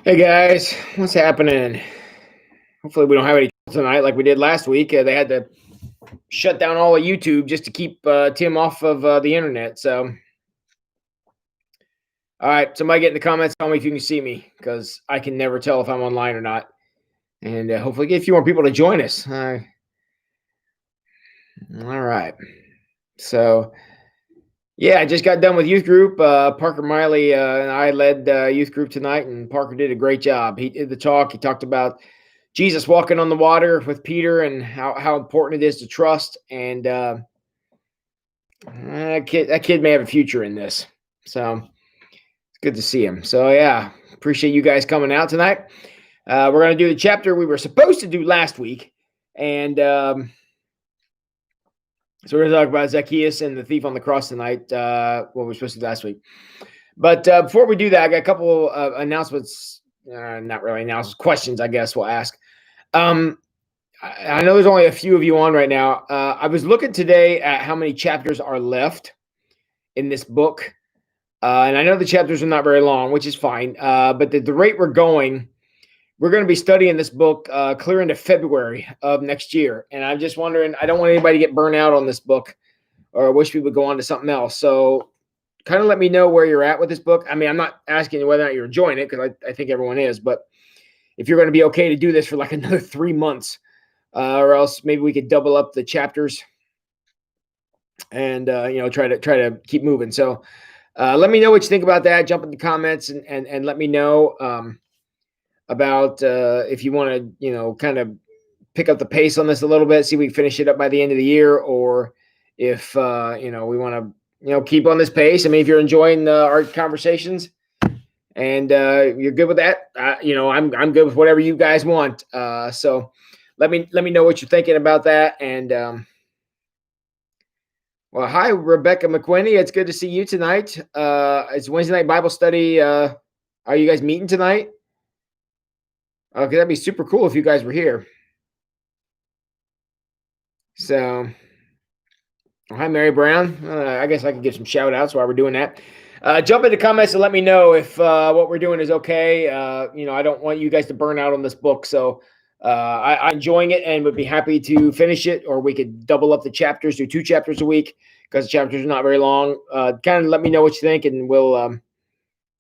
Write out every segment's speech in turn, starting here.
Hey guys, what's happening? Hopefully, we don't have any tonight like we did last week. They had to shut down all of YouTube just to keep Tim off of the internet. So, all right, somebody get in the comments. Tell me if you can see me because I can never tell if I'm online or not. And hopefully, get a few more people to join us. All right. So, yeah, I just got done with youth group. Parker Miley and I led youth group tonight, and Parker did a great job. He did the talk. He talked about Jesus walking on the water with Peter and how important it is to trust. And that kid may have a future in this. So it's good to see him. So, yeah, appreciate you guys coming out tonight. We're going to do the chapter we were supposed to do last week. And so we're going to talk about Zacchaeus and the thief on the cross tonight, what we were supposed to do last week. But before we do that, I got a couple announcements, not really announcements, questions, I guess we'll ask. I know there's only a few of you on right now. I was looking today at how many chapters are left in this book. And I know the chapters are not very long, which is fine. But the rate we're going to be studying this book clear into February of next year. And I'm just wondering, I don't want anybody to get burnt out on this book or wish we would go on to something else. So kind of let me know where you're at with this book. I mean, I'm not asking you whether or not you're enjoying it because I think everyone is. But if you're going to be okay to do this for like another 3 months, or else maybe we could double up the chapters and try to keep moving. So let me know what you think about that. Jump in the comments and let me know about if you want to kind of pick up the pace on this a little bit, see if we can finish it up by the end of the year, or if we want to keep on this pace. I mean, if you're enjoying our conversations and you're good with that, I'm good with whatever you guys want. So let me know what you're thinking about that. And well, hi, Rebecca McQuinney. It's good to see you tonight. It's Wednesday night Bible study. Are you guys meeting tonight? Okay, that'd be super cool if you guys were here. So, hi, Mary Brown. I guess I could give some shout outs while we're doing that. Jump in the comments and let me know if what we're doing is okay. I don't want you guys to burn out on this book. So I'm enjoying it and would be happy to finish it, or we could double up the chapters, do 2 chapters a week because the chapters are not very long. Kind of let me know what you think and we'll,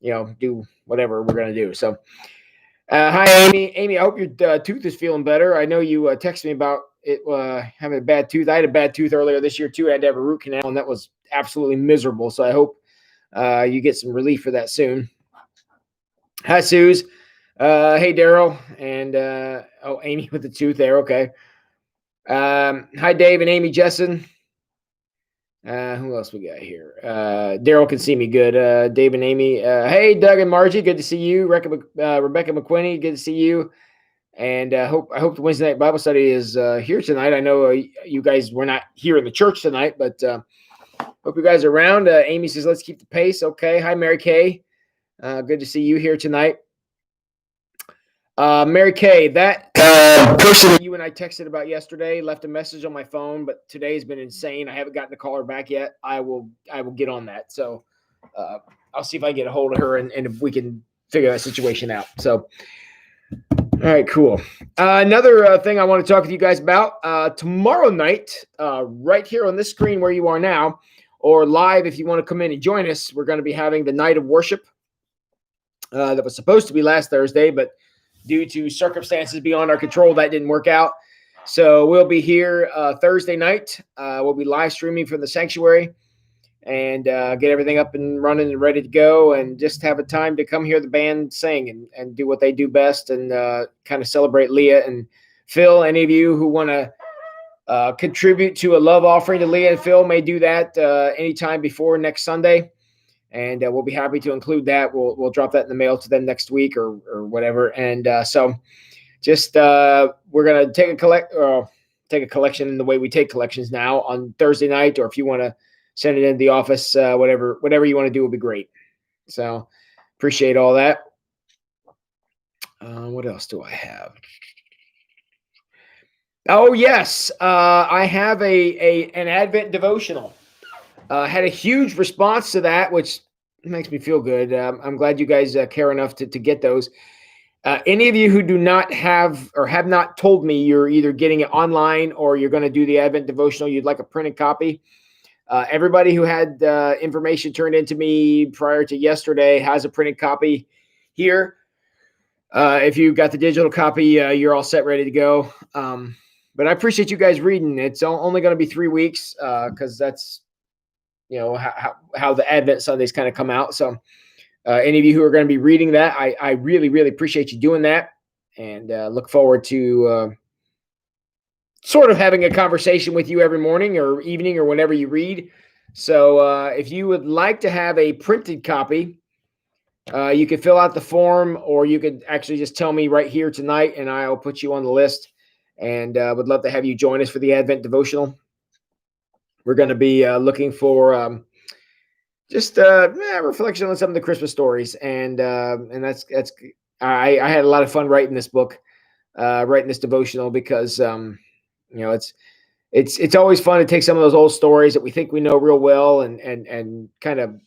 do whatever we're going to do. So hi, Amy. Amy, I hope your tooth is feeling better. I know you texted me about it having a bad tooth. I had a bad tooth earlier this year too. I had to have a root canal, and that was absolutely miserable. So I hope you get some relief for that soon. Hi, Suze. Hey, Daryl. And Amy with the tooth there. Okay. Hi, Dave and Amy Jessen. Who else we got here? Daryl can see me good. Dave and Amy. Hey, Doug and Margie. Good to see you. Rebecca McQuinney. Good to see you. And I hope the Wednesday night Bible study is here tonight. I know you guys were not here in the church tonight, but hope you guys are around. Amy says, let's keep the pace. Okay. Hi, Mary Kay. Good to see you here tonight. Mary Kay, that person that you and I texted about yesterday left a message on my phone, but today's been insane. I haven't gotten to call her back yet. I will get on that. So I'll see if I get a hold of her and if we can figure that situation out. So, all right, cool. Another thing I want to talk to you guys about tomorrow night, right here on this screen where you are now, or live if you want to come in and join us, we're going to be having the night of worship that was supposed to be last Thursday, but due to circumstances beyond our control, that didn't work out. So we'll be here Thursday night. We'll be live streaming from the sanctuary and get everything up and running and ready to go, and just have a time to come hear the band sing and do what they do best, and kind of celebrate Leah and Phil. Any of you who want to contribute to a love offering to Leah and Phil may do that anytime before next Sunday. And we'll be happy to include that. We'll drop that in the mail to them next week or whatever. And so just we're going to take a collection in the way we take collections now on Thursday night, or if you want to send it into the office, whatever you want to do will be great. So appreciate all that. What else do I have? Oh, yes. I have an Advent devotional. Had a huge response to that, which makes me feel good. I'm glad you guys care enough to get those. Any of you who do not have or have not told me you're either getting it online or you're going to do the Advent devotional, you'd like a printed copy. Everybody who had information turned into me prior to yesterday has a printed copy here. If you got the digital copy, you're all set, ready to go. But I appreciate you guys reading. It's only going to be 3 weeks because that's, how the Advent Sundays kind of come out. So any of you who are going to be reading that, I really, really appreciate you doing that, and look forward to sort of having a conversation with you every morning or evening or whenever you read. So if you would like to have a printed copy, you could fill out the form, or you could actually just tell me right here tonight, and I'll put you on the list. And would love to have you join us for the Advent devotional. We're going to be looking for just reflection on some of the Christmas stories, and that's I had a lot of fun writing this book, writing this devotional, because it's always fun to take some of those old stories that we think we know real well and kind of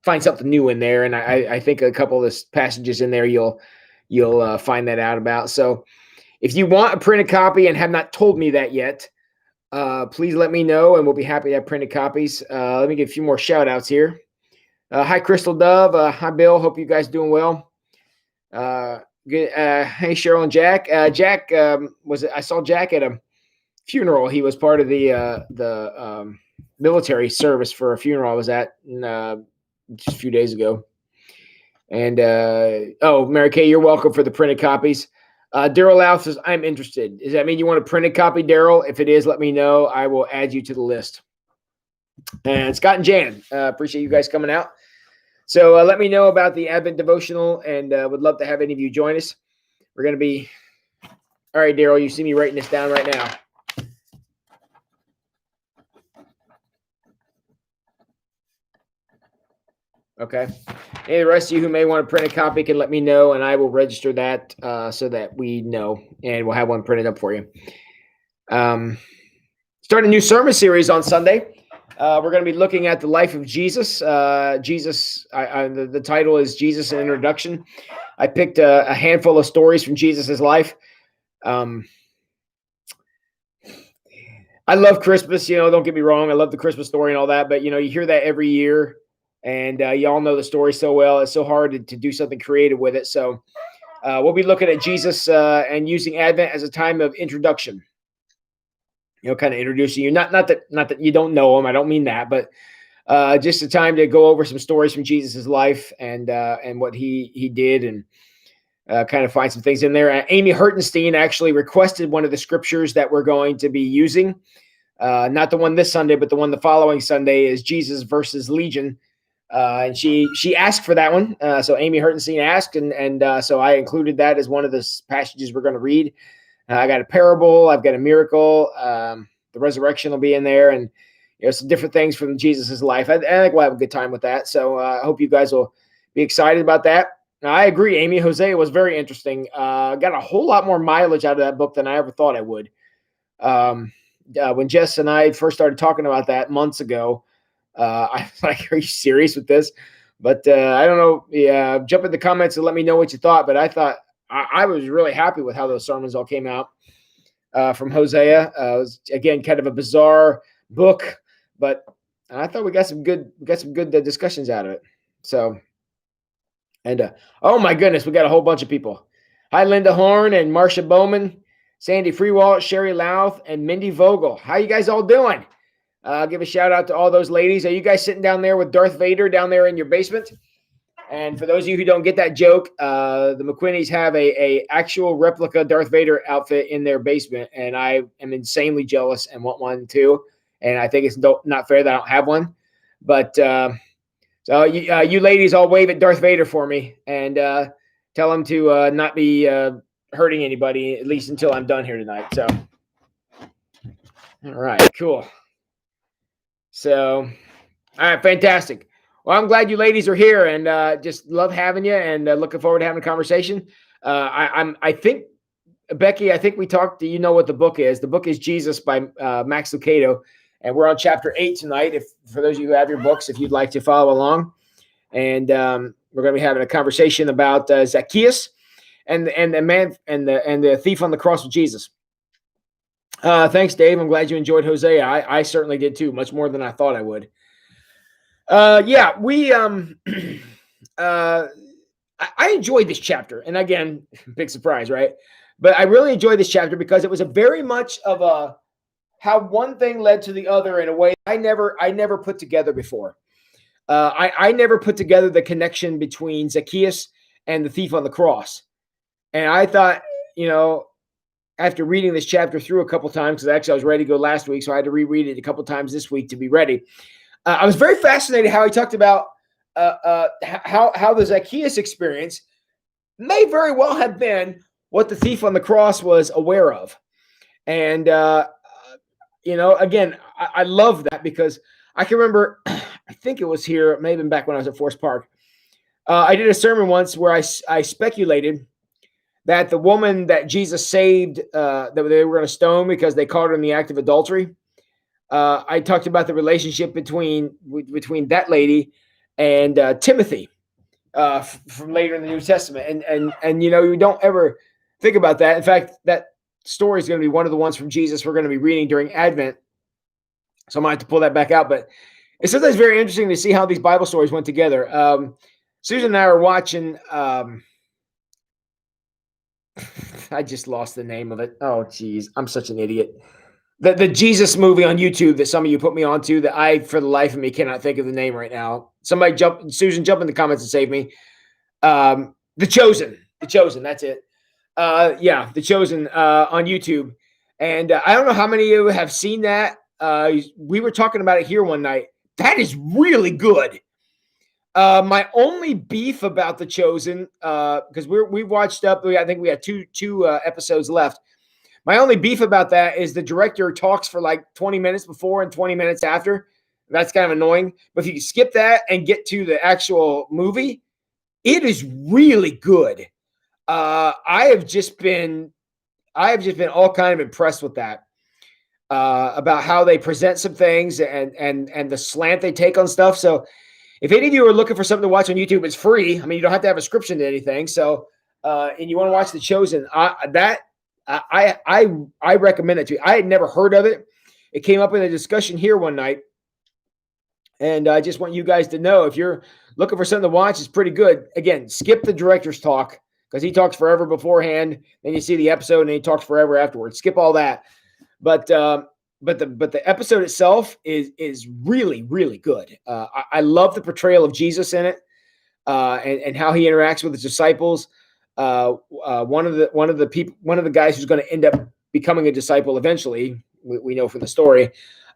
find something new in there. And I think a couple of the passages in there you'll find that out about. So if you want a printed copy and have not told me that yet, please let me know, and we'll be happy to have printed copies. Let me give a few more shout outs here. Hi, Crystal Dove. Hi, Bill. Hope you guys doing well. Good. Hey, Cheryl and Jack. Jack I saw Jack at a funeral. He was part of the military service for a funeral I was at just a few days ago. And Mary Kay, you're welcome for the printed copies. Daryl Lau says, I'm interested. Does that mean you want a printed copy, Daryl? If it is, let me know. I will add you to the list. And Scott and Jan, appreciate you guys coming out. So let me know about the Advent devotional, and would love to have any of you join us. We're going to be, all right, Daryl, you see me writing this down right now. Okay. Any of the rest of you who may want a printed copy can let me know, and I will register that so that we know, and we'll have one printed up for you. Start a new sermon series on Sunday. We're going to be looking at the life of Jesus. The title is Jesus, an Introduction. I picked a handful of stories from Jesus's life. I love Christmas, don't get me wrong. I love the Christmas story and all that, but you hear that every year. And y'all know the story so well. It's so hard to do something creative with it. So we'll be looking at Jesus and using Advent as a time of introduction. Kind of introducing you. Not that you don't know him. I don't mean that, but just a time to go over some stories from Jesus's life and what he did, and kind of find some things in there. Amy Hertenstein actually requested one of the scriptures that we're going to be using. Not the one this Sunday, but the one the following Sunday is Jesus versus Legion. And she asked for that one. So Amy Hertenstein asked, and so I included that as one of the passages we're going to read. I got a parable. I've got a miracle. The resurrection will be in there, and some different things from Jesus's life. I think we'll have a good time with that. So I hope you guys will be excited about that. Now, I agree, Amy. Hosea was very interesting. Got a whole lot more mileage out of that book than I ever thought I would. When Jess and I first started talking about that months ago, I was like, are you serious with this? But I don't know. Yeah, jump in the comments and let me know what you thought. But I thought I was really happy with how those sermons all came out from Hosea. It was, again, kind of a bizarre book, but I thought we got some good discussions out of it. So, and oh my goodness, we got a whole bunch of people. Hi, Linda Horn and Marcia Bowman, Sandy Freewalt, Sherry Louth, and Mindy Vogel. How you guys all doing? Give a shout out to all those ladies. Are you guys sitting down there with Darth Vader down there in your basement? And for those of you who don't get that joke, the McQuinneys have a actual replica Darth Vader outfit in their basement, and I am insanely jealous and want one too. And I think it's not fair that I don't have one. But so you ladies all wave at Darth Vader for me and tell him to not be hurting anybody, at least until I'm done here tonight. So, all right, cool. So, all right, fantastic. Well, I'm glad you ladies are here, and just love having you, and looking forward to having a conversation. I think, Becky, I think we talked. You know what the book is? The book is Jesus by Max Lucado, and we're on chapter 8 tonight. If for those of you who have your books, if you'd like to follow along, and We're going to be having a conversation about Zacchaeus and the man and the thief on the cross with Jesus. Thanks, Dave. I'm glad you enjoyed Hosea. I certainly did too, much more than I thought I would. Yeah, we I enjoyed this chapter, and again, big surprise, right? But I really enjoyed this chapter because it was a very much of a how one thing led to the other in a way I never put together before. I never put together the connection between Zacchaeus and the thief on the cross, and I thought, after reading this chapter through a couple times, because actually I was ready to go last week, so I had to reread it a couple times this week to be ready. I was very fascinated how he talked about how the Zacchaeus experience may very well have been what the thief on the cross was aware of. And, again, I love that because I can remember, I think it was here, maybe back when I was at Forest Park. I did a sermon once where I speculated that the woman that Jesus saved, that they were going to stone because they caught her in the act of adultery. I talked about the relationship between that lady and Timothy from later in the New Testament, and you don't ever think about that. In fact, that story is going to be one of the ones from Jesus we're going to be reading during Advent, so I might have to pull that back out. But it's sometimes very interesting to see how these Bible stories went together. Susan and I are watching. I just lost the name of it. Oh, geez, I'm such an idiot. The Jesus movie on YouTube that some of you put me onto that I, for the life of me, cannot think of the name right now. Somebody Susan, jump in the comments and save me. The Chosen, that's it. Yeah, The Chosen on YouTube. And I don't know how many of you have seen that. We were talking about it here one night. That is really good. My only beef about The Chosen, because we watched up, I think we had two episodes left. My only beef about that is the director talks for like 20 minutes before and 20 minutes after. That's kind of annoying. But if you skip that and get to the actual movie, it is really good. I have just been all kind of impressed with that. About how they present some things and the slant they take on stuff. So if any of you are looking for something to watch on YouTube, it's free. I mean, you don't have to have a subscription to anything. So and you want to watch The Chosen, I recommend it to you. I had never heard of it. It came up in a discussion here one night. And I just want you guys to know, if you're looking for something to watch, it's pretty good. Again, skip the director's talk because he talks forever beforehand. Then you see the episode and he talks forever afterwards. Skip all that. But the episode itself is really, really good. I love the portrayal of Jesus in it and how he interacts with his disciples. One of the guys who's going to end up becoming a disciple eventually, we know from the story,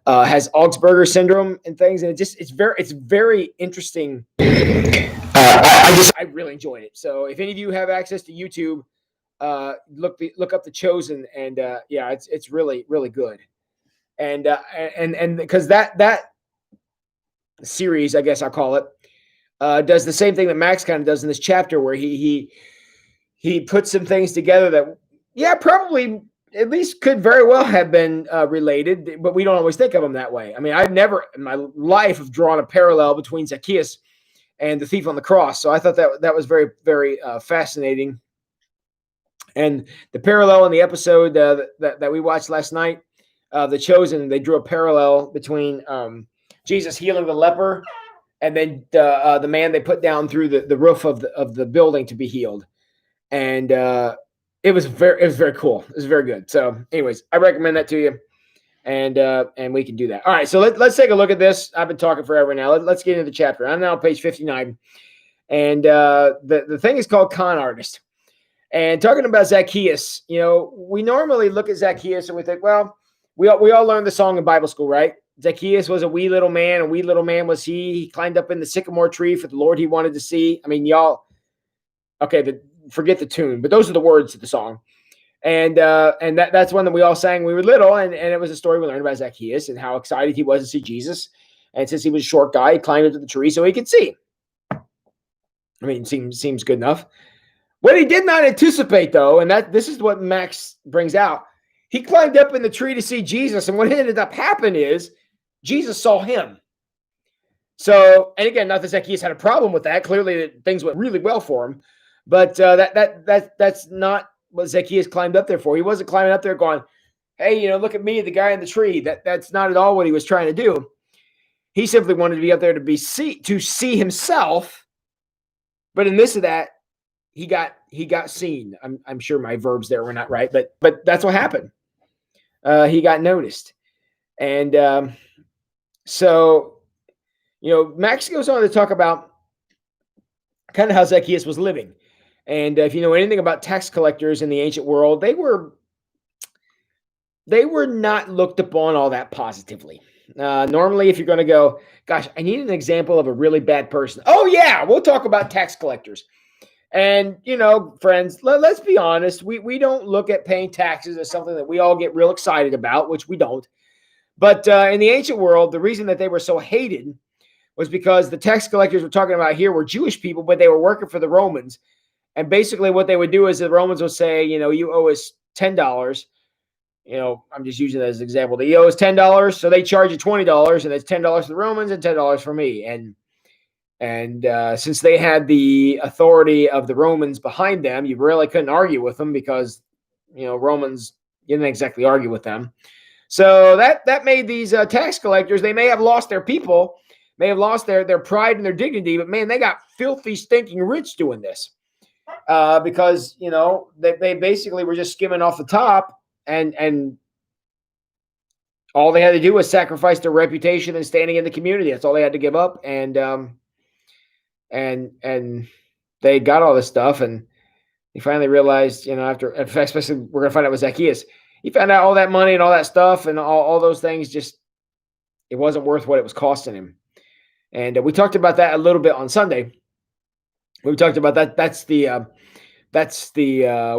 has Augsburger syndrome and things, and it's very interesting. I really enjoyed it. So if any of you have access to YouTube, look up The Chosen, and yeah, it's really, really good. And because that series, I guess I'll call it, does the same thing that Max kind of does in this chapter, where he puts some things together that, yeah, probably at least could very well have been related, but we don't always think of them that way. I mean, I've never in my life have drawn a parallel between Zacchaeus and the thief on the cross. So I thought that was very, very fascinating. And the parallel in the episode that we watched last night, The Chosen, they drew a parallel between Jesus healing the leper and then the man they put down through the roof of the building to be healed. And it was very cool. It was very good. So anyways, I recommend that to you. And we can do that. All right, so let's take a look at this. I've been talking forever now. Let's get into the chapter. I'm now on page 59. And the thing is called Con Artist. And talking about Zacchaeus, we normally look at Zacchaeus and we think, well, we all learned the song in Bible school, right? Zacchaeus was a wee little man, and wee little man was he. He climbed up in the sycamore tree for the Lord he wanted to see. I mean, y'all, okay, forget the tune, but those are the words of the song. And that's one that we all sang when we were little, and it was a story we learned about Zacchaeus and how excited he was to see Jesus. And since he was a short guy, he climbed into the tree so he could see. I mean, seems good enough. What he did not anticipate, though, and this is what Max brings out, he climbed up in the tree to see Jesus, and what ended up happening is Jesus saw him. So, and again, not that Zacchaeus had a problem with that. Clearly, things went really well for him, but that's not what Zacchaeus climbed up there for. He wasn't climbing up there going, "Hey, look at me, the guy in the tree." That's not at all what he was trying to do. He simply wanted to be up there to see himself. But in this of that, he got seen. I'm sure my verbs there were not right, but that's what happened. He got noticed, and so Max goes on to talk about kind of how Zacchaeus was living. And if you know anything about tax collectors in the ancient world, they were not looked upon all that positively. Normally, if you're going to go, gosh, I need an example of a really bad person. Oh, yeah, we'll talk about tax collectors. And, friends, let's be honest. We don't look at paying taxes as something that we all get real excited about, which we don't. But in the ancient world, the reason that they were so hated was because the tax collectors we're talking about here were Jewish people, but they were working for the Romans. And basically what they would do is the Romans would say, you owe us $10. I'm just using that as an example. You owe us $10, so they charge you $20, and it's $10 for the Romans and $10 for me. And since they had the authority of the Romans behind them, you really couldn't argue with them because, Romans, you didn't exactly argue with them. So that made these tax collectors, they may have lost their people, may have lost their pride and their dignity, but man, they got filthy, stinking rich doing this because, they basically were just skimming off the top and all they had to do was sacrifice their reputation and standing in the community. That's all they had to give up. And they got all this stuff. And he finally realized, after, especially we're going to find out with Zacchaeus, he found out all that money and all that stuff and all those things, just, it wasn't worth what it was costing him. And we talked about that a little bit on Sunday. We talked about that. That's the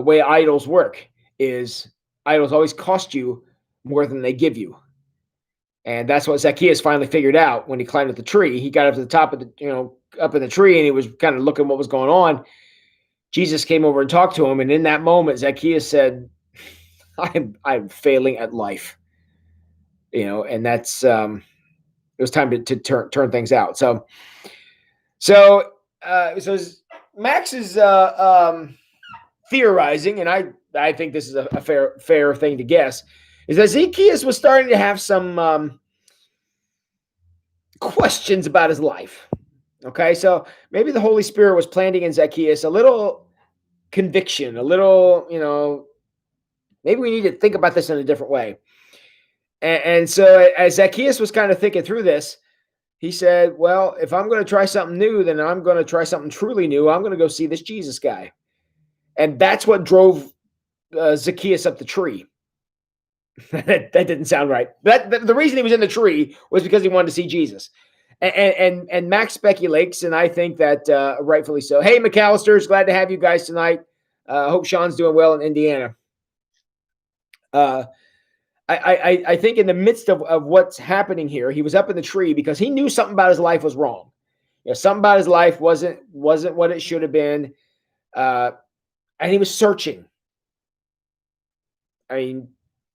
way idols work. Is idols always cost you more than they give you, and that's what Zacchaeus finally figured out when he climbed up the tree. He got up to the top of the up in the tree, and he was kind of looking what was going on. Jesus came over and talked to him, and in that moment, Zacchaeus said, "I'm failing at life," and that's it was time to turn things out. So Max is theorizing, and I think this is a fair thing to guess, is that Zacchaeus was starting to have some questions about his life. Okay, so maybe the Holy Spirit was planting in Zacchaeus a little conviction, a little, maybe we need to think about this in a different way. And so as Zacchaeus was kind of thinking through this, he said, well, if I'm going to try something new, then I'm going to try something truly new. I'm going to go see this Jesus guy. And that's what drove Zacchaeus up the tree. That didn't sound right. The reason he was in the tree was because he wanted to see Jesus. And Max speculates, and I think that rightfully so. Hey, McAllister's, glad to have you guys tonight. Hope Sean's doing well in Indiana. I think in the midst of what's happening here, he was up in the tree because he knew something about his life was wrong. Something about his life wasn't what it should have been. And he was searching. I mean,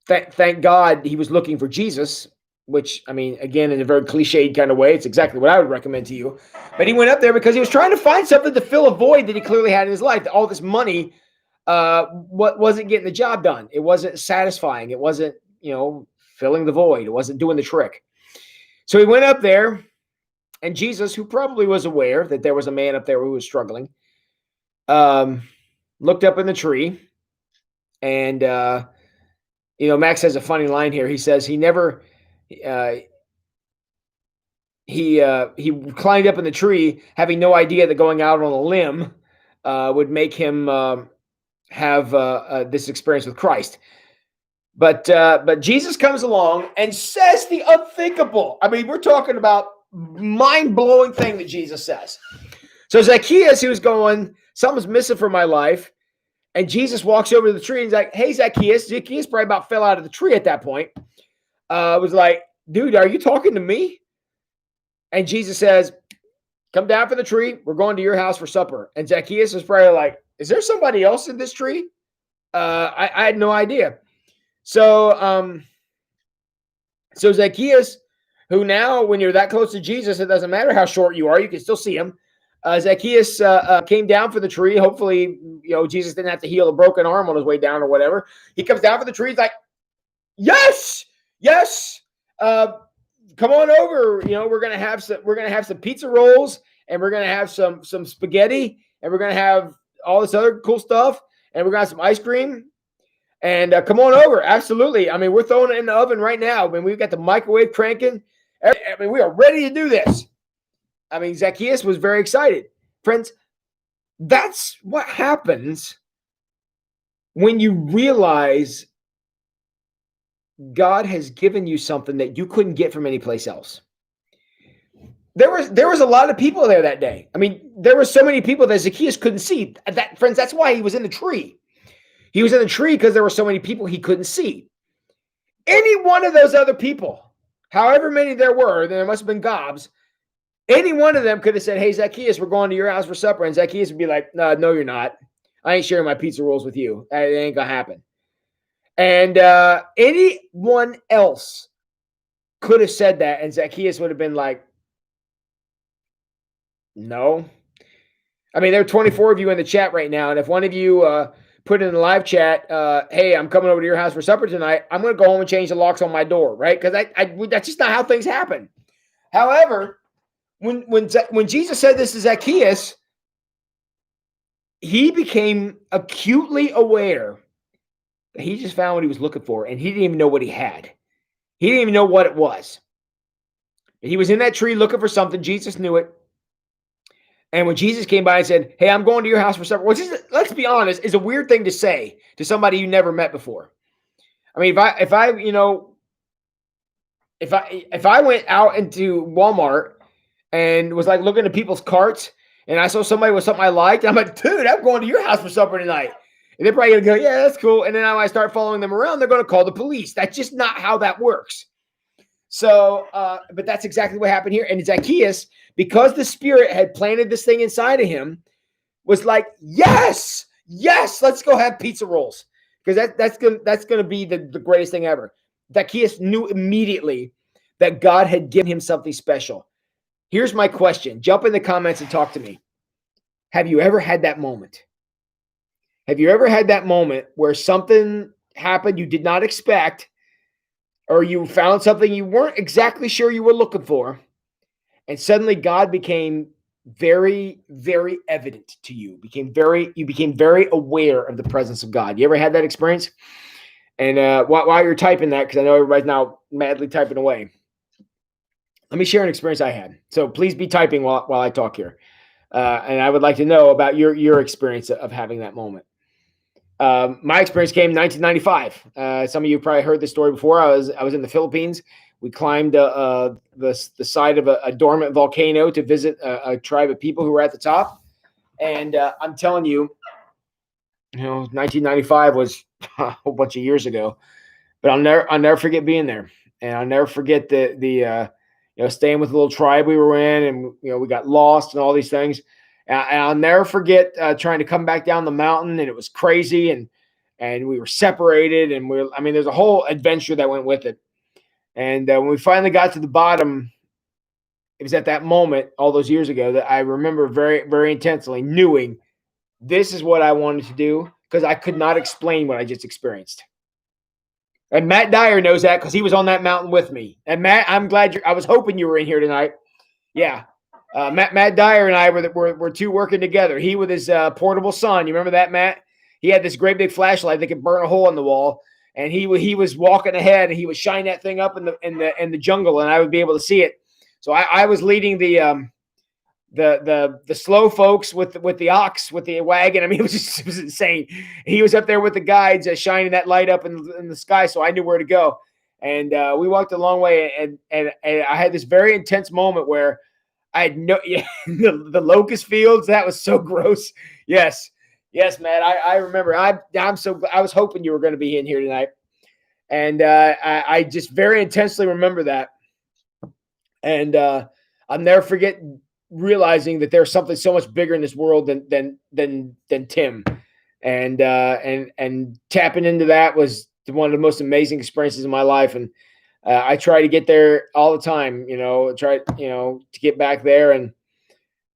thank God he was looking for Jesus, which, I mean, again, in a very cliched kind of way, it's exactly what I would recommend to you. But he went up there because he was trying to find something to fill a void that he clearly had in his life. All this money wasn't getting the job done. It wasn't satisfying. It wasn't, filling the void. It wasn't doing the trick. So he went up there, and Jesus, who probably was aware that there was a man up there who was struggling, looked up in the tree, and Max has a funny line here. He says he never he climbed up in the tree having no idea that going out on a limb would make him have this experience with Christ. But Jesus comes along and says the unthinkable. I mean, we're talking about mind-blowing thing that Jesus says. So Zacchaeus, he was going, something's missing from my life. And Jesus walks over to the tree and he's like, hey, Zacchaeus. Zacchaeus probably about fell out of the tree at that point. Was like, dude, are you talking to me? And Jesus says, come down from the tree. We're going to your house for supper. And Zacchaeus was probably like, is there somebody else in this tree? I had no idea. So Zacchaeus who now, when you're that close to Jesus, it doesn't matter how short you are, you can still see him. Zacchaeus came down for the tree. Hopefully, Jesus didn't have to heal a broken arm on his way down or whatever. He comes down for the tree. He's like, yes, yes. Come on over. We're gonna have some pizza rolls, and we're gonna have some spaghetti, and we're gonna have all this other cool stuff, and we're gonna have some ice cream. And come on over. Absolutely. I mean, we're throwing it in the oven right now. I mean, we've got the microwave cranking. I mean, we are ready to do this. I mean, Zacchaeus was very excited. Friends, that's what happens when you realize God has given you something that you couldn't get from anyplace else. There was a lot of people there that day. I mean, there were so many people that Zacchaeus couldn't see. Friends, that's why he was in the tree. He was in the tree because there were so many people he couldn't see. Any one of those other people, however many there were, there must have been gobs, any one of them could have said, hey, Zacchaeus, we're going to your house for supper. And Zacchaeus would be like, no, you're not. I ain't sharing my pizza rolls with you. That ain't going to happen. And anyone else could have said that, and Zacchaeus would have been like, no. I mean, there are 24 of you in the chat right now, and if one of you put in the live chat, hey, I'm coming over to your house for supper tonight, I'm going to go home and change the locks on my door, right? Because that's just not how things happen. However, when Jesus said this to Zacchaeus, he became acutely aware that he just found what he was looking for, and he didn't even know what he had. He didn't even know what it was. He was in that tree looking for something. Jesus knew it. And when Jesus came by and said, hey, I'm going to your house for supper, which is, let's be honest, is a weird thing to say to somebody you never met before. I mean, if I went out into Walmart and was like looking at people's carts and I saw somebody with something I liked, I'm like, dude, I'm going to your house for supper tonight. And they're probably going to go, yeah, that's cool. And then I start following them around, they're going to call the police. That's just not how that works. So, but that's exactly what happened here. And Zacchaeus, because the Spirit had planted this thing inside of him, was like, yes, let's go have pizza rolls. Because that's going to be the greatest thing ever. Zacchaeus knew immediately that God had given him something special. Here's my question. Jump in the comments and talk to me. Have you ever had that moment? Have you ever had that moment where something happened you did not expect, or you found something you weren't exactly sure you were looking for, and suddenly God became very, very evident to you? You became very aware of the presence of God. You ever had that experience? And while you're typing that, because I know everybody's now madly typing away, let me share an experience I had. So please be typing while I talk here. And I would like to know about your experience of having that moment. My experience came in 1995. Some of you probably heard this story before. I was in the Philippines. We climbed the side of a dormant volcano to visit a tribe of people who were at the top. And I'm telling you, 1995 was a whole bunch of years ago. But I'll never forget being there, and I'll never forget the staying with the little tribe we were in, and we got lost and all these things. And I'll never forget trying to come back down the mountain, and it was crazy, and we were separated, and there's a whole adventure that went with it. And when we finally got to the bottom, it was at that moment all those years ago that I remember very, very intensely knowing this is what I wanted to do, because I could not explain what I just experienced. And Matt Dyer knows that because he was on that mountain with me. And Matt, I'm glad I was hoping you were in here tonight. Yeah. Matt Dyer and I were two working together. He with his portable sun. You remember that, Matt? He had this great big flashlight that could burn a hole in the wall. And he was walking ahead, and he would shine that thing up in the jungle, and I would be able to see it. So I was leading the slow folks with the ox, with the wagon. I mean, it was insane. He was up there with the guides shining that light up in the sky, so I knew where to go. And we walked a long way, and I had this very intense moment where I had the locust fields. That was so gross. Yes, Matt. I remember. I was hoping you were going to be in here tonight, and I just very intensely remember that. And I'll never forget realizing that there's something so much bigger in this world than Tim, and tapping into that was one of the most amazing experiences in my life. And I try to get there all the time, try, to get back there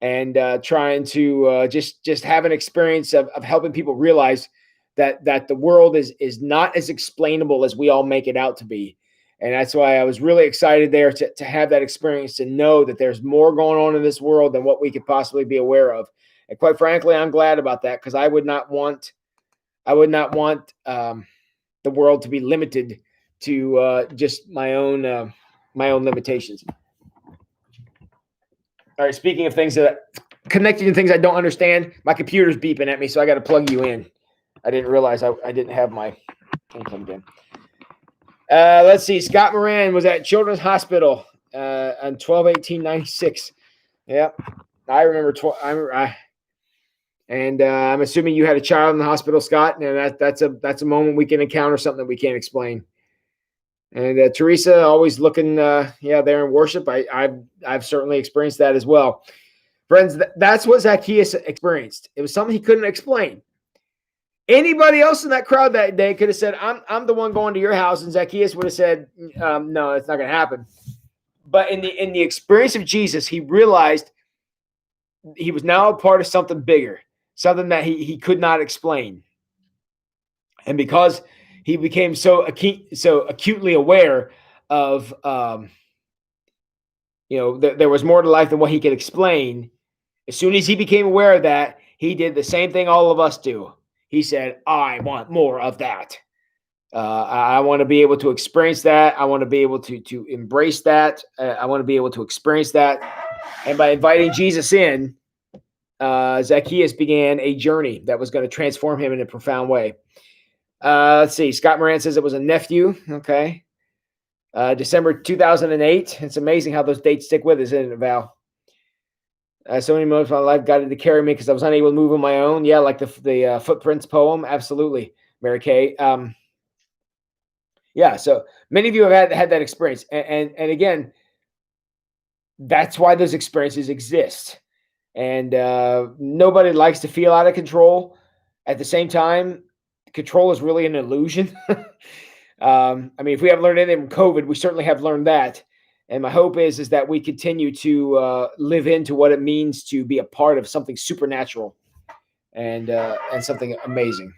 and trying to just have an experience of helping people realize that the world is not as explainable as we all make it out to be. And that's why I was really excited there to have that experience, to know that there's more going on in this world than what we could possibly be aware of. And quite frankly, I'm glad about that, because I would not want the world to be limited to just my own limitations. All right. Speaking of things that connecting to things I don't understand, my computer's beeping at me, so I got to plug you in. I didn't realize I didn't have my thing plugged in. Let's see. Scott Moran was at Children's Hospital on 12/18/96. Yeah, I remember. I'm assuming you had a child in the hospital, Scott, and that's a moment we can encounter something that we can't explain. And Teresa, always looking, there in worship. I've certainly experienced that as well. Friends, that's what Zacchaeus experienced. It was something he couldn't explain. Anybody else in that crowd that day could have said, I'm the one going to your house, and Zacchaeus would have said, no, it's not going to happen. But in the experience of Jesus, he realized he was now a part of something bigger, something that he could not explain. And because he became so acutely aware of, there was more to life than what he could explain. As soon as he became aware of that, he did the same thing all of us do. He said, I want more of that. I want to be able to experience that. I want to be able to embrace that. I want to be able to experience that. And by inviting Jesus in, Zacchaeus began a journey that was going to transform him in a profound way. Let's see. Scott Moran says it was a nephew. Okay. December 2008. It's amazing how those dates stick with us, isn't it, Val? So many moments of my life guided to carry me because I was unable to move on my own. Yeah, like the Footprints poem. Absolutely, Mary Kay. Yeah, so many of you have had that experience. And again, that's why those experiences exist. And nobody likes to feel out of control. At the same time, control is really an illusion. If we haven't learned anything from COVID, we certainly have learned that. And my hope is that we continue to live into what it means to be a part of something supernatural and something amazing.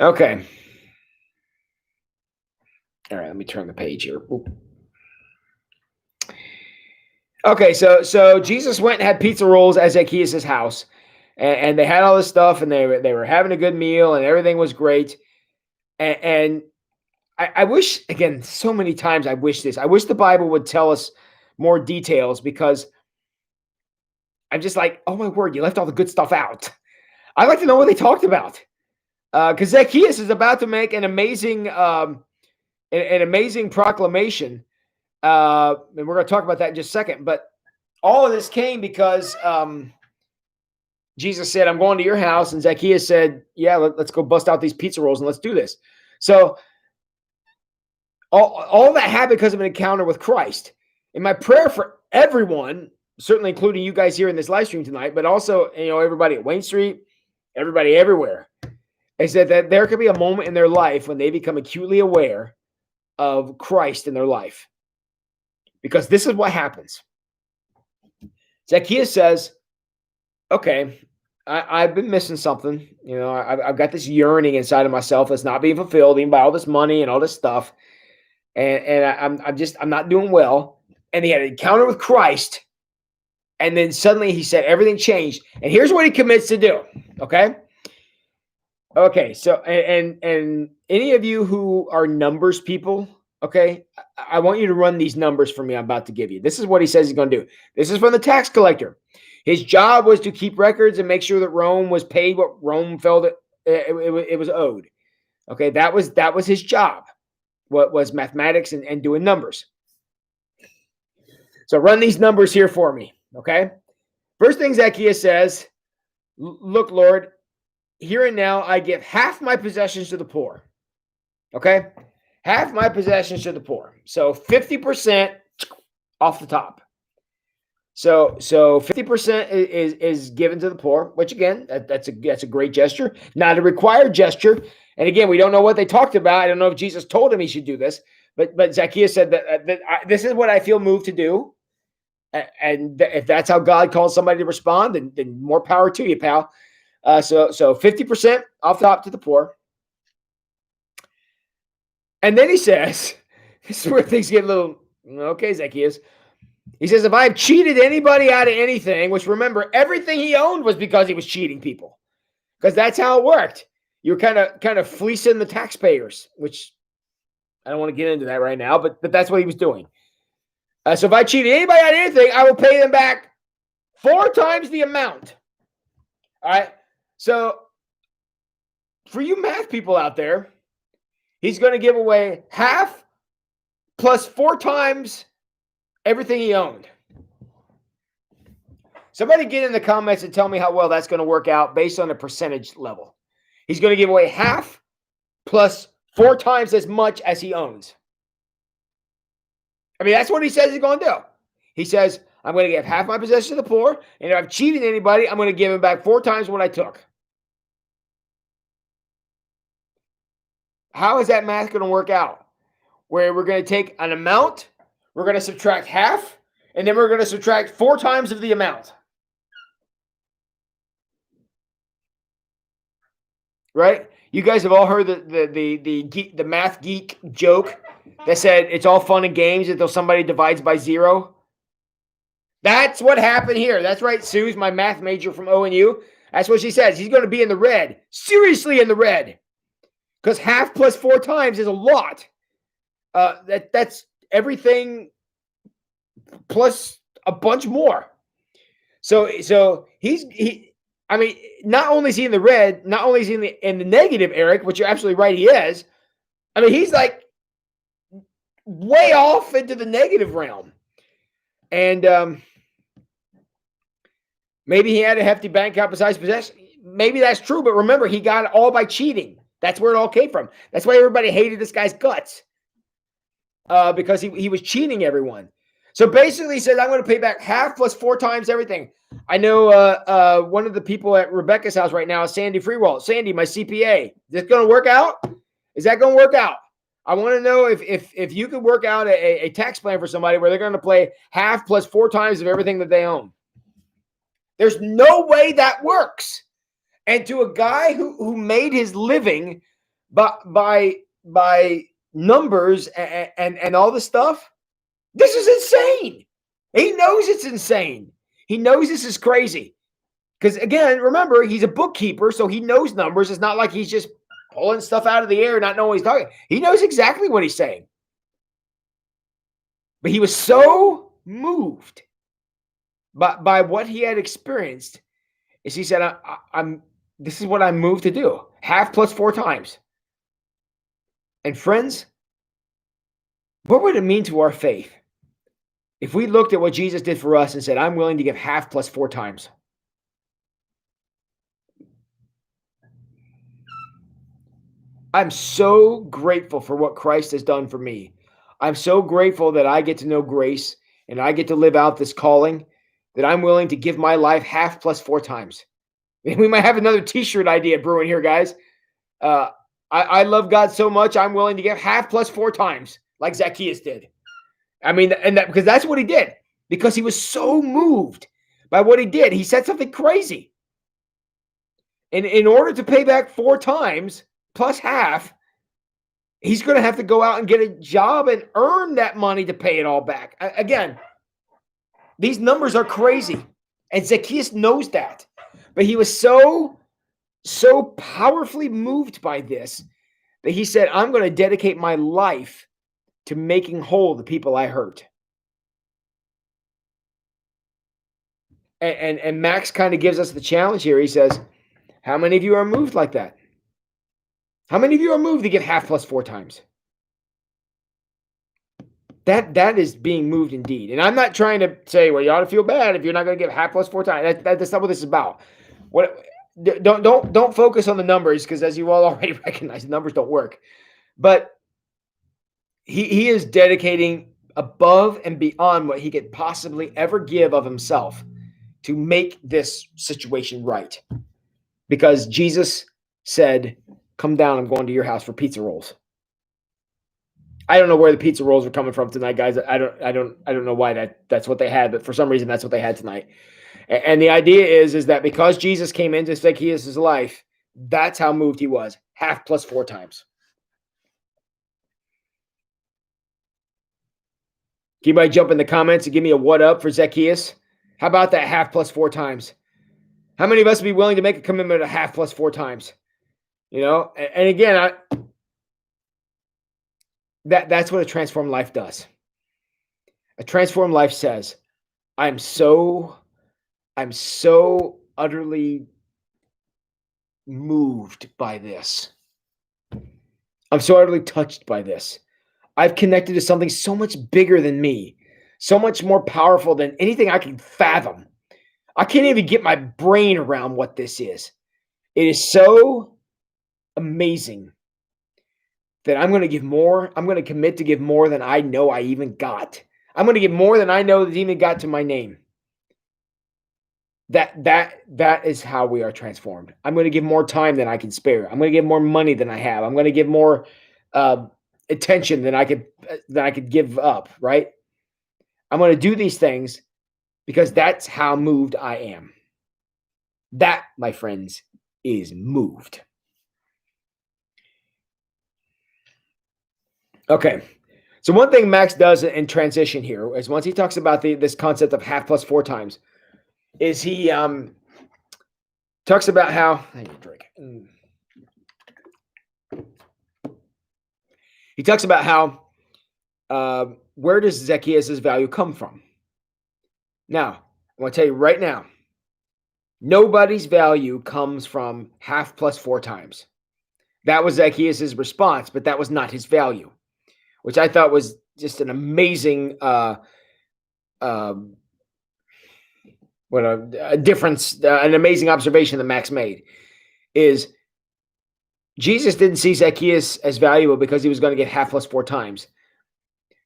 Okay. All right, let me turn the page here. Oop. Okay, so Jesus went and had pizza rolls at Zacchaeus' house, and they had all this stuff, and they were having a good meal, and everything was great. And I wish, again, so many times I wish the Bible would tell us more details, because I'm just like, oh my word, you left all the good stuff out. I'd like to know what they talked about. Because Zacchaeus is about to make an amazing proclamation. And we're going to talk about that in just a second. But all of this came because Jesus said, I'm going to your house. And Zacchaeus said, yeah, let's go bust out these pizza rolls and let's do this. So all that happened because of an encounter with Christ. And my prayer for everyone, certainly including you guys here in this live stream tonight, but also, everybody at Wayne Street, everybody everywhere, is that there could be a moment in their life when they become acutely aware of Christ in their life. Because this is what happens. Zacchaeus says, okay, I've been missing something. I've got this yearning inside of myself that's not being fulfilled, even by all this money and all this stuff. And I'm not doing well. And he had an encounter with Christ. And then suddenly he said everything changed. And here's what he commits to do. Okay. Okay. So, and any of you who are numbers people, okay, I want you to run these numbers for me I'm about to give you. This is what he says he's going to do. This is from the tax collector. His job was to keep records and make sure that Rome was paid what Rome felt it was owed. Okay, that was his job. What was mathematics and doing numbers. So run these numbers here for me. Okay. First thing Zacchaeus says, look, Lord, here and now I give half my possessions to the poor. Okay. Half my possessions to the poor. So 50% off the top. So 50% is given to the poor, which again, that's a great gesture, not a required gesture. And again, we don't know what they talked about. I don't know if Jesus told him he should do this, but Zacchaeus said this is what I feel moved to do. And if that's how God calls somebody to respond, then more power to you, pal. So 50% off the top to the poor. And then he says, this is where things get a little, okay, Zacchaeus. He says, if I've cheated anybody out of anything, which remember, everything he owned was because he was cheating people. Because that's how it worked. You're kind of fleecing the taxpayers, which I don't want to get into that right now, but that's what he was doing. So if I cheated anybody out of anything, I will pay them back 4 times the amount. All right. So for you math people out there, he's going to give away half plus 4 times everything he owned. Somebody get in the comments and tell me how well that's going to work out based on a percentage level. He's going to give away half plus 4 times as much as he owns. I mean, that's what he says he's going to do. He says, I'm going to give half my possession to the poor, and if I've cheated anybody, I'm going to give him back 4 times what I took. How is that math going to work out? Where we're going to take an amount, we're going to subtract half, and then we're going to subtract 4 times of the amount. Right? You guys have all heard the math geek joke that said it's all fun and games until somebody divides by 0. That's what happened here. That's right, Sue's my math major from ONU. That's what she says. He's going to be in the red. Seriously in the red. Because half plus 4 times is a lot. That's everything plus a bunch more. So I mean, not only is he in the red, not only is he in the negative, Eric, which you're absolutely right, he is. I mean, he's like way off into the negative realm. And maybe he had a hefty bank account besides possession. Maybe that's true, but remember, he got it all by cheating. That's where it all came from. That's why everybody hated this guy's guts. Because he was cheating everyone. So basically, he says, I'm going to pay back half plus 4 times everything. I know one of the people at Rebecca's house right now is Sandy Freewalt. Sandy, my CPA. Is this going to work out? Is that going to work out? I want to know if you could work out a tax plan for somebody where they're going to pay half plus 4 times of everything that they own. There's no way that works. And to a guy who made his living by numbers and all this stuff, this is insane. He knows it's insane. He knows this is crazy. Because again, remember, he's a bookkeeper, so he knows numbers. It's not like he's just pulling stuff out of the air, not knowing what he's talking. He knows exactly what he's saying. But he was so moved by what he had experienced, is he said, this is what I'm moved to do. Half plus 4 times. And friends, what would it mean to our faith if we looked at what Jesus did for us and said, I'm willing to give half plus 4 times? I'm so grateful for what Christ has done for me. I'm so grateful that I get to know grace and I get to live out this calling, that I'm willing to give my life half plus 4 times. We might have another t-shirt idea brewing here, guys. I love God so much, I'm willing to give half plus 4 times, like Zacchaeus did. I mean, because that's what he did. Because he was so moved by what he did. He said something crazy. And in order to pay back 4 times plus half, he's going to have to go out and get a job and earn that money to pay it all back. Again, these numbers are crazy. And Zacchaeus knows that. But he was so powerfully moved by this that he said, I'm going to dedicate my life to making whole the people I hurt. And Max kind of gives us the challenge here. He says, how many of you are moved like that? How many of you are moved to give half plus 4 times? That is being moved indeed. And I'm not trying to say, well, you ought to feel bad if you're not going to give half plus 4 times. That's not what this is about. Don't focus on the numbers, because as you all already recognize, the numbers don't work. But he is dedicating above and beyond what he could possibly ever give of himself to make this situation right. Because Jesus said, "Come down, I'm going to your house for pizza rolls." I don't know where the pizza rolls are coming from tonight, guys. I don't know why that's what they had, but for some reason that's what they had tonight. And the idea is that because Jesus came into Zacchaeus' life, that's how moved he was. Half plus 4 times. Can anybody jump in the comments and give me a what up for Zacchaeus? How about that half plus 4 times? How many of us would be willing to make a commitment of half plus 4 times? You know, and again, that's what a transformed life does. A transformed life says, I'm so utterly moved by this. I'm so utterly touched by this. I've connected to something so much bigger than me, so much more powerful than anything I can fathom. I can't even get my brain around what this is. It is so amazing that I'm going to give more. I'm going to commit to give more than I know I even got. I'm going to give more than I know that even got to my name. That is how we are transformed. I'm going to give more time than I can spare. I'm going to give more money than I have. I'm going to give more attention than I could give up, right? I'm going to do these things because that's how moved I am. That, my friends, is moved. Okay. So one thing Max does in transition here is once he talks about this concept of half plus 4 times, is he talks about how I need a drink. He talks about how where does Zacchaeus' value come from? Now, I want to tell you right now, nobody's value comes from half plus 4 times. That was Zacchaeus' response, but that was not his value, which I thought was just an amazing what a difference, an amazing observation that Max made is Jesus didn't see Zacchaeus as valuable because he was going to get half plus 4 times.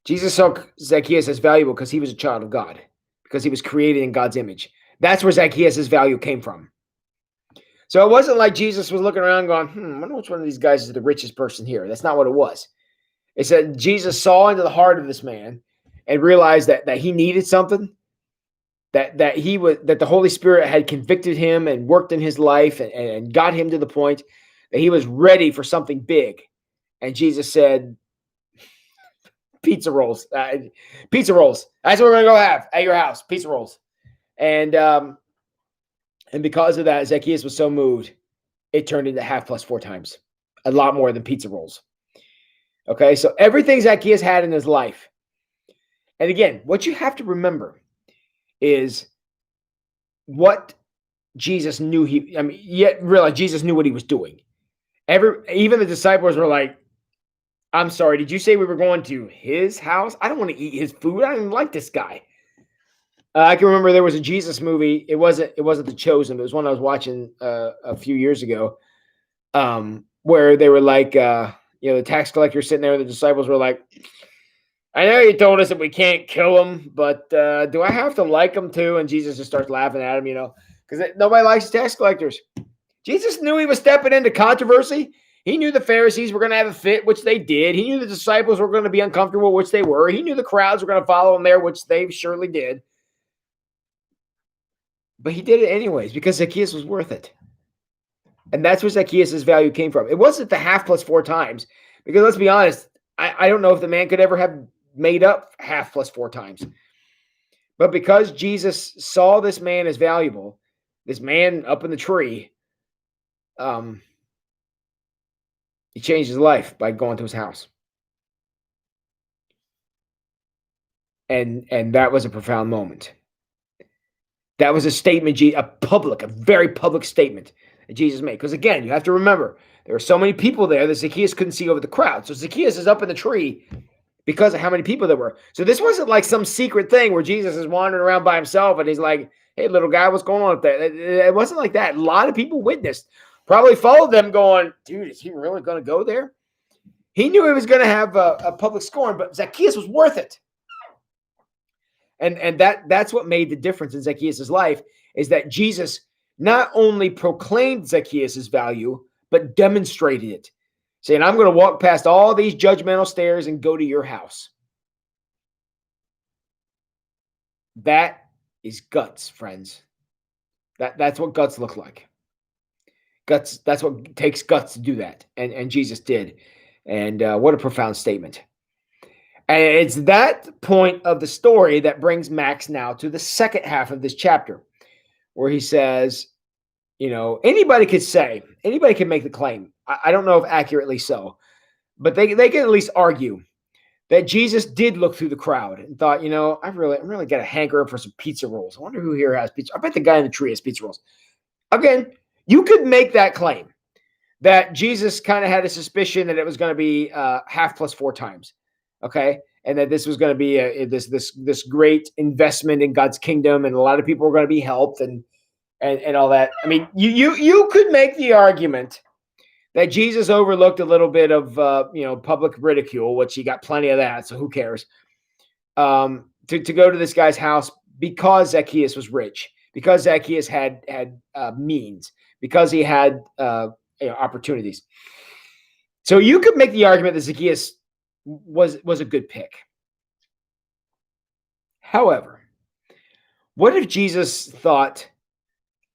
Jesus saw Zacchaeus as valuable because he was a child of God, because he was created in God's image. That's where Zacchaeus' value came from. So it wasn't like Jesus was looking around going, I wonder which one of these guys is the richest person here. That's not what it was. It said Jesus saw into the heart of this man and realized that he needed something. That the Holy Spirit had convicted him and worked in his life and got him to the point that he was ready for something big. And Jesus said, pizza rolls. Pizza rolls. That's what we're going to go have at your house. Pizza rolls. And because of that, Zacchaeus was so moved, it turned into half plus 4 times. A lot more than pizza rolls. Okay, so everything Zacchaeus had in his life. And again, what you have to remember is what Jesus knew realize Jesus knew what he was doing. Even the disciples were like, I'm sorry, did you say we were going to his house? I don't want to eat his food. I don't even like this guy. I can remember there was a Jesus movie. It wasn't The Chosen. It was one I was watching a few years ago where they were like, the tax collector sitting there. The disciples were like, I know you told us that we can't kill him, but do I have to like him too? And Jesus just starts laughing at him, because nobody likes tax collectors. Jesus knew he was stepping into controversy. He knew the Pharisees were going to have a fit, which they did. He knew the disciples were going to be uncomfortable, which they were. He knew the crowds were going to follow him there, which they surely did. But he did it anyways because Zacchaeus was worth it. And that's where Zacchaeus' value came from. It wasn't the half plus 4 times, because let's be honest, I don't know if the man could ever have made up half plus 4 times. But because Jesus saw this man as valuable, this man up in the tree, he changed his life by going to his house. And that was a profound moment. That was a statement, a very public statement that Jesus made. Because again, you have to remember, there were so many people there that Zacchaeus couldn't see over the crowd. So Zacchaeus is up in the tree because of how many people there were. So this wasn't like some secret thing where Jesus is wandering around by himself and he's like, hey, little guy, what's going on up there? It wasn't like that. A lot of people witnessed, probably followed them going, dude, is he really going to go there? He knew he was going to have a public scorn, but Zacchaeus was worth it. And that's what made the difference in Zacchaeus' life, is that Jesus not only proclaimed Zacchaeus' value, but demonstrated it, saying, I'm going to walk past all these judgmental stairs and go to your house. That is guts, friends. That's what guts look like. Guts. That's what takes guts to do that. And Jesus did. And what a profound statement. And it's that point of the story that brings Max now to the second half of this chapter, where he says, anybody can make the claim. I don't know if accurately so, but they can at least argue that Jesus did look through the crowd and thought, I really got a hankering for some pizza rolls. I wonder who here has pizza. I bet the guy in the tree has pizza rolls. Again, you could make that claim that Jesus kind of had a suspicion that it was going to be half plus 4 times. Okay. And that this was going to be this great investment in God's kingdom, and a lot of people were going to be helped and all that. I mean, you could make the argument that Jesus overlooked a little bit of public ridicule, which he got plenty of that, so who cares? To go to this guy's house because Zacchaeus was rich, because Zacchaeus had means, because he had opportunities. So you could make the argument that Zacchaeus was a good pick. However, what if Jesus thought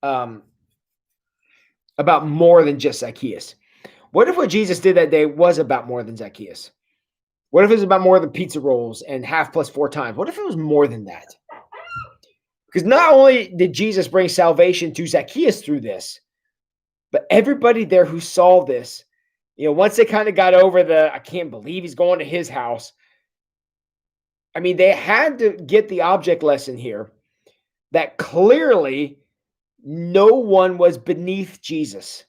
about more than just Zacchaeus? What if what Jesus did that day was about more than Zacchaeus? What if it was about more than pizza rolls and half plus 4 times? What if it was more than that? Because not only did Jesus bring salvation to Zacchaeus through this, but everybody there who saw this, once they kind of got over I can't believe he's going to his house. I mean, they had to get the object lesson here that clearly no one was beneath Jesus,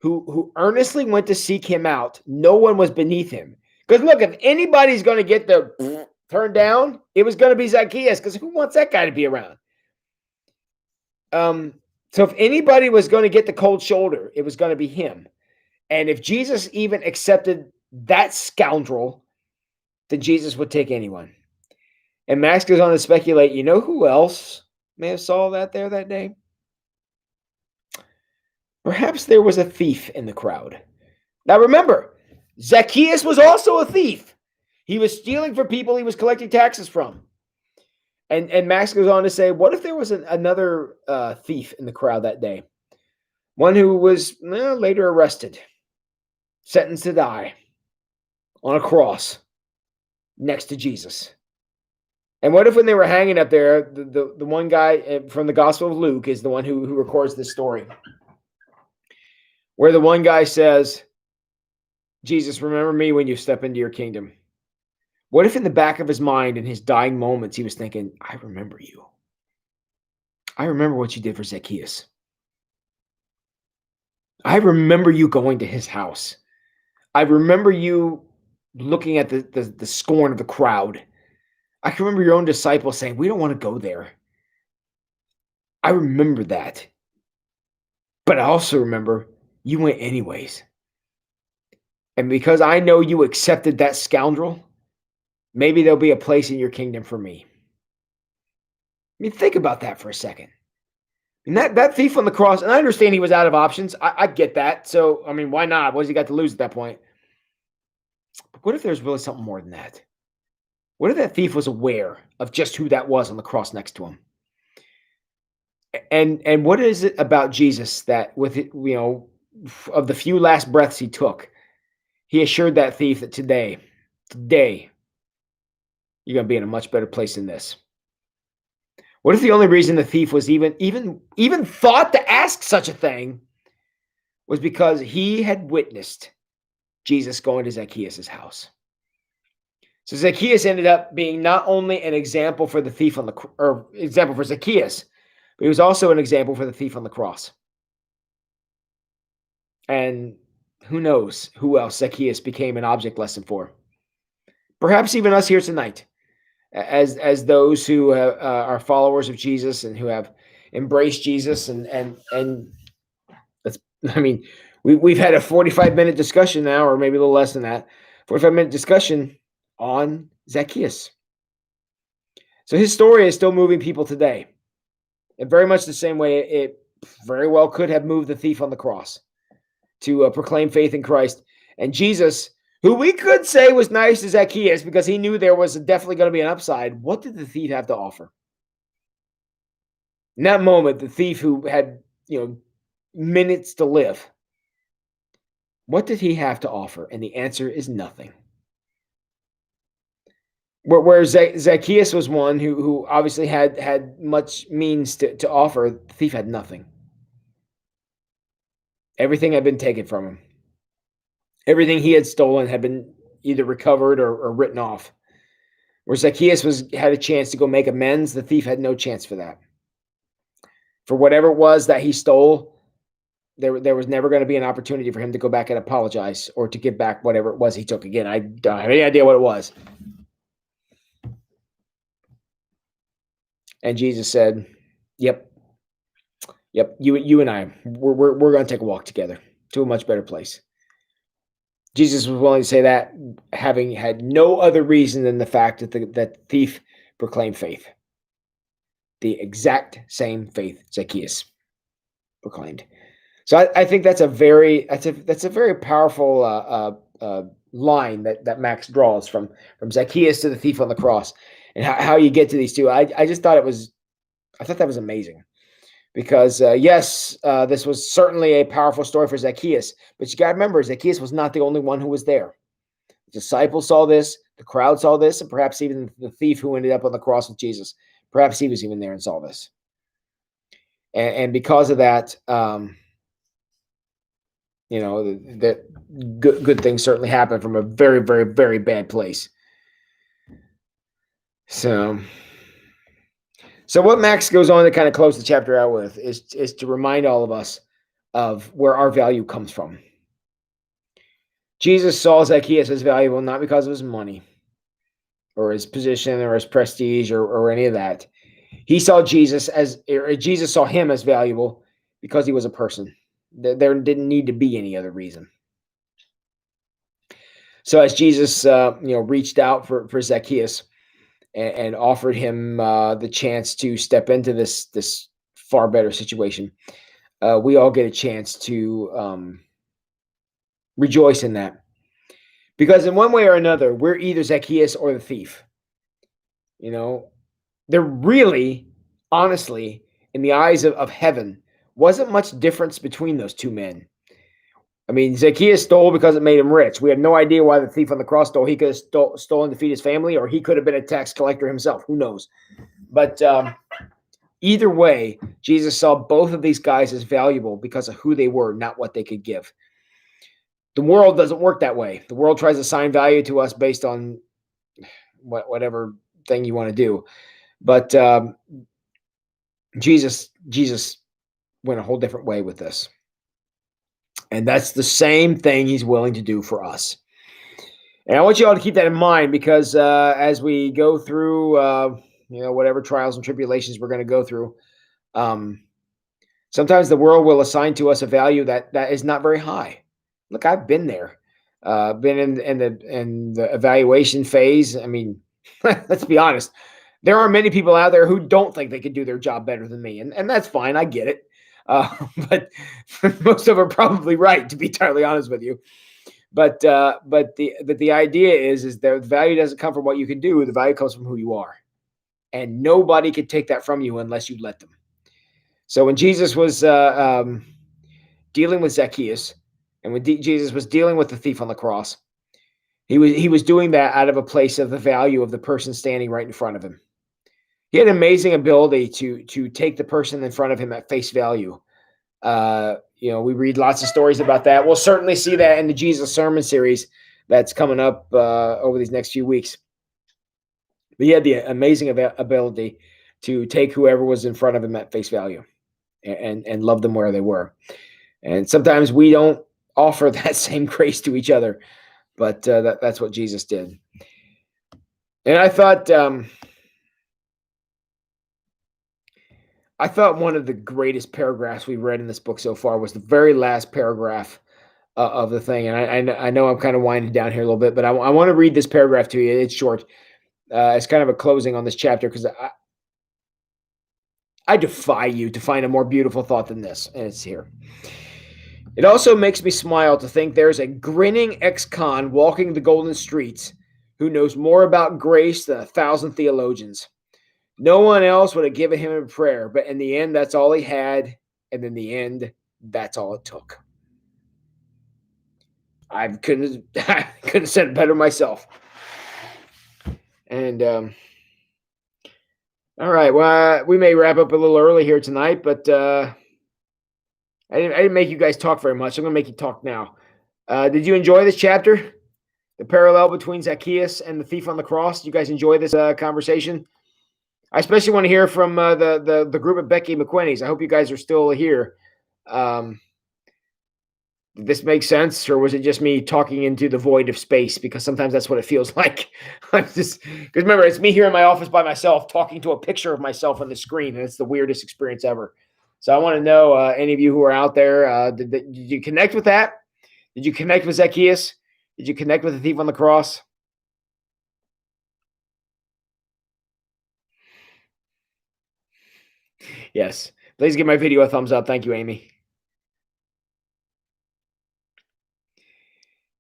who earnestly went to seek him out. No one was beneath him. Because look, if anybody's going to get the turned down, it was going to be Zacchaeus, because who wants that guy to be around? So if anybody was going to get the cold shoulder, it was going to be him. And if Jesus even accepted that scoundrel, then Jesus would take anyone. And Max goes on to speculate, who else may have saw that there that day? Perhaps there was a thief in the crowd. Now remember, Zacchaeus was also a thief. He was stealing from people he was collecting taxes from. And Max goes on to say, what if there was another thief in the crowd that day? One who was later arrested, sentenced to die on a cross next to Jesus. And what if when they were hanging up there, the one guy from the Gospel of Luke is the one who records this story, where the one guy says, Jesus, remember me when you step into your kingdom. What if in the back of his mind, in his dying moments, he was thinking, I remember you. I remember what you did for Zacchaeus. I remember you going to his house. I remember you looking at the scorn of the crowd. I can remember your own disciples saying, we don't want to go there. I remember that. But I also remember you went anyways. And because I know you accepted that scoundrel, maybe there'll be a place in your kingdom for me. I mean, think about that for a second. And that thief on the cross, and I understand he was out of options. I get that. So, I mean, why not? What has he got to lose at that point? But what if there's really something more than that? What if that thief was aware of just who that was on the cross next to him? And what is it about Jesus that with it, of the few last breaths he took, he assured that thief that today, you're going to be in a much better place than this. What if the only reason the thief was even thought to ask such a thing was because he had witnessed Jesus going to Zacchaeus' house? So Zacchaeus ended up being not only an example for the thief example for Zacchaeus, but he was also an example for the thief on the cross. And who knows who else Zacchaeus became an object lesson for? Perhaps even us here tonight, as those who are followers of Jesus and who have embraced Jesus, and that's, I mean, we've had a 45-minute discussion now, or maybe a little less than that, 45-minute discussion on Zacchaeus. So his story is still moving people today. In very much the same way it very well could have moved the thief on the cross to proclaim faith in Christ. And Jesus, who we could say was nice to Zacchaeus because he knew there was definitely going to be an upside, what did the thief have to offer? In that moment, the thief who had, minutes to live, what did he have to offer? And the answer is nothing. Where Zacchaeus was one who obviously had much means to offer, the thief had nothing. Everything had been taken from him. Everything he had stolen had been either recovered or written off. Where Zacchaeus had a chance to go make amends, the thief had no chance for that. For whatever it was that he stole, there was never going to be an opportunity for him to go back and apologize or to give back whatever it was he took. Again, I don't have any idea what it was. And Jesus said, "Yep, you and I, we're going to take a walk together to a much better place." Jesus was willing to say that, having had no other reason than the fact that the thief proclaimed faith, the exact same faith Zacchaeus proclaimed. So I think that's a very powerful line that Max draws from Zacchaeus to the thief on the cross, and how you get to these two. I thought that was amazing. Because, yes, this was certainly a powerful story for Zacchaeus. But you got to remember, Zacchaeus was not the only one who was there. The disciples saw this. The crowd saw this. And perhaps even the thief who ended up on the cross with Jesus. Perhaps he was even there and saw this. And because of that, that good things certainly happen from a very, very, very bad place. So what Max goes on to kind of close the chapter out with is to remind all of us of where our value comes from. Jesus saw Zacchaeus as valuable not because of his money or his position or his prestige or any of that. Jesus saw him as valuable because he was a person. There didn't need to be any other reason. So as Jesus, reached out for Zacchaeus, and offered him the chance to step into this far better situation, we all get a chance to rejoice in that. Because in one way or another, we're either Zacchaeus or the thief. There really, honestly, in the eyes of heaven, wasn't much difference between those two men. I mean, Zacchaeus stole because it made him rich. We have no idea why the thief on the cross stole. He could have stolen to feed his family, or he could have been a tax collector himself. Who knows? But either way, Jesus saw both of these guys as valuable because of who they were, not what they could give. The world doesn't work that way. The world tries to assign value to us based on whatever thing you want to do. But Jesus went a whole different way with this. And that's the same thing he's willing to do for us. And I want you all to keep that in mind, because as we go through, whatever trials and tribulations we're going to go through, sometimes the world will assign to us a value that is not very high. Look, I've been there, been in the evaluation phase. I mean, let's be honest. There are many people out there who don't think they could do their job better than me, and that's fine. I get it. But most of them are probably right, to be entirely honest with you. But the idea is the value doesn't come from what you can do. The value comes from who you are, and nobody can take that from you unless you let them. So when Jesus was dealing with Zacchaeus, and when Jesus was dealing with the thief on the cross, he was doing that out of a place of the value of the person standing right in front of him. He had an amazing ability to take the person in front of him at face value. We read lots of stories about that. We'll certainly see that in the Jesus sermon series that's coming up over these next few weeks. But he had the amazing ability to take whoever was in front of him at face value and love them where they were. And sometimes we don't offer that same grace to each other, but that's what Jesus did. And I thought one of the greatest paragraphs we've read in this book so far was the very last paragraph of the thing. And I know I'm kind of winding down here a little bit, but I want to read this paragraph to you. It's short. as kind of a closing on this chapter, because I defy you to find a more beautiful thought than this, and it's here. It also makes me smile to think there's a grinning ex-con walking the golden streets who knows more about grace than 1,000 theologians. No one else would have given him a prayer, but in the end, that's all he had, and in the end, that's all it took. I couldn't have said it better myself. And all right, well, we may wrap up a little early here tonight, but I didn't make you guys talk very much. I'm going to make you talk now. Did you enjoy this chapter? The parallel between Zacchaeus and the thief on the cross? Did you guys enjoy this conversation? I especially want to hear from the group of Becky McQuinney's. I hope you guys are still here. Did this make sense, or was it just me talking into the void of space? Because sometimes that's what it feels like. I'm just, because remember, it's me here in my office by myself talking to a picture of myself on the screen, and it's the weirdest experience ever. So I want to know, any of you who are out there, did you connect with that? Did you connect with Zacchaeus? Did you connect with the thief on the cross? Yes. Please give my video a thumbs up. Thank you, Amy.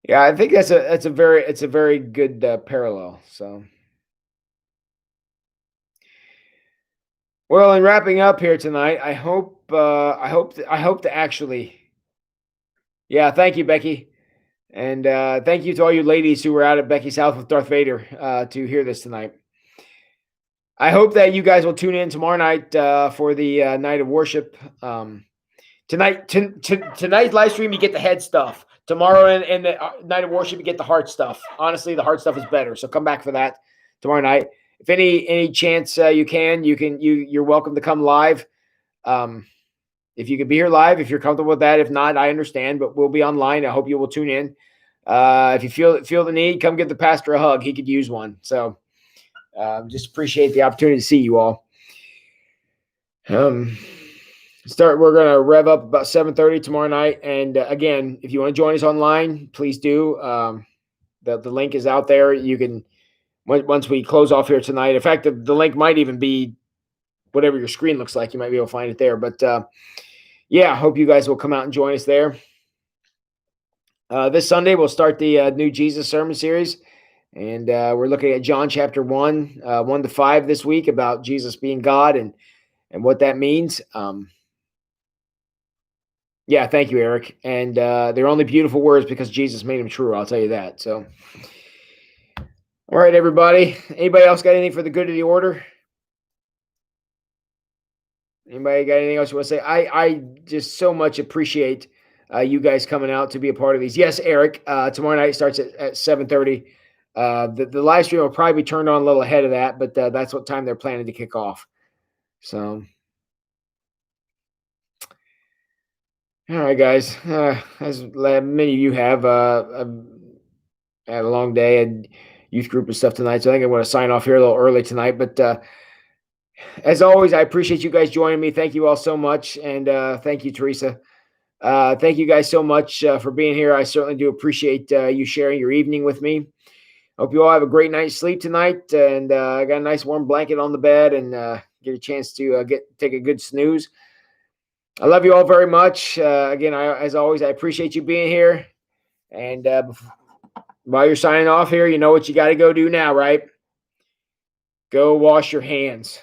Yeah, I think that's a very good parallel. So, well, in wrapping up here tonight, I hope to actually. Yeah, thank you, Becky, and thank you to all you ladies who were out at Becky's house with Darth Vader to hear this tonight. I hope that you guys will tune in tomorrow night for the night of worship. Tonight's live stream, you get the head stuff. Tomorrow and the night of worship, you get the heart stuff. Honestly, the heart stuff is better. So come back for that tomorrow night. If any chance you're welcome to come live. If you could be here live, if you're comfortable with that. If not, I understand, but we'll be online. I hope you will tune in. If you feel the need, come give the pastor a hug. He could use one. So just appreciate the opportunity to see you all. We're going to rev up about 7:30 tomorrow night. And again, if you want to join us online, please do. The link is out there. You can, once we close off here tonight. In fact, the link might even be whatever your screen looks like. You might be able to find it there. But yeah, I hope you guys will come out and join us there. This Sunday, we'll start the new Jesus sermon series. And we're looking at John chapter 1, 1 to 5 this week, about Jesus being God and what that means. Yeah, thank you, Eric. And they're only beautiful words because Jesus made them true. I'll tell you that. So, all right, everybody. Anybody else got anything for the good of the order? Anybody got anything else you want to say? I just so much appreciate you guys coming out to be a part of these. Yes, Eric. Tomorrow night starts at 7:30. The live stream will probably be turned on a little ahead of that, but that's what time they're planning to kick off. So. All right, guys. As many of you have, I had a long day and youth group and stuff tonight, so I think I'm going to sign off here a little early tonight. But as always, I appreciate you guys joining me. Thank you all so much, and thank you, Teresa. Thank you guys so much for being here. I certainly do appreciate you sharing your evening with me. Hope you all have a great night's sleep tonight, and I got a nice warm blanket on the bed, and get a chance to take a good snooze. I love you all very much. Again, as always, I appreciate you being here. And while you're signing off here, you know what you got to go do now, right? Go wash your hands.